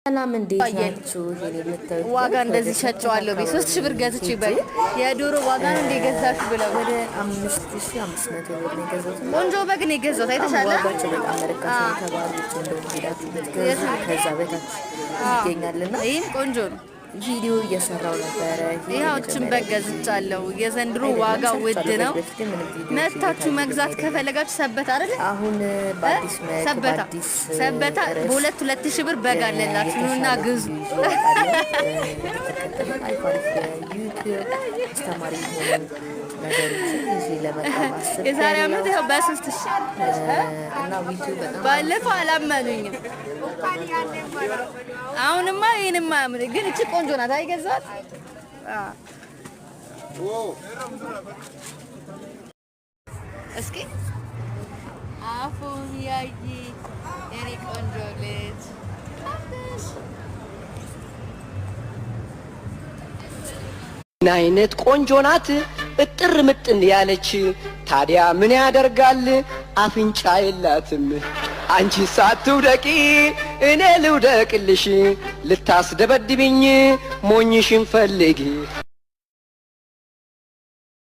ሰላም እንዴት ናችሁ? ዋጋ እንደዚህ ሸጨዋለሁ። በ3000 ብር ገዝቼ በል የዶሮ ዋጋ ነው እንደገዛሽ ብለው ወደ 5500 ብር ነው የገዛሁት። ቆንጆ በግ ነው የገዛሁት። አይተሻለ? ዋጋቸው በጣም ርካሽ ነው ተባሉት። እንደው ሄዳችሁ ብትገዙ ከዛ በታች ይገኛልና ይሄን ቆንጆ ነው። ቪዲዮ እየሰራው ነበረ። ይሄዎችን በግ ገዝቻለሁ። የዘንድሮ ዋጋ ውድ ነው። መታችሁ መግዛት ከፈለጋችሁ ሰበታ አይደል? አሁን በአዲስ ሰበታ በ2000 ብር በግ አለላችሁ ኑና ግዙ። የዛሬ ዓመት ይኸው በ3000 እና ቪዲዮ በጣም ባለፈው አላመኑኝም። አሁንማ ይሄንማ አምር ግን እቺ ቆንጆ ናት። አይገዛት እስኪ አፉን ያይ የኔ ቆንጆ ልጅ ምን አይነት ቆንጆ ናት እጥር ምጥን ያለች። ታዲያ ምን ያደርጋል አፍንጫ የላትም። አንቺ ሳትውደቂ እኔ ልውደቅልሽ፣ ልታስደበድብኝ ሞኝሽን ፈልጊ።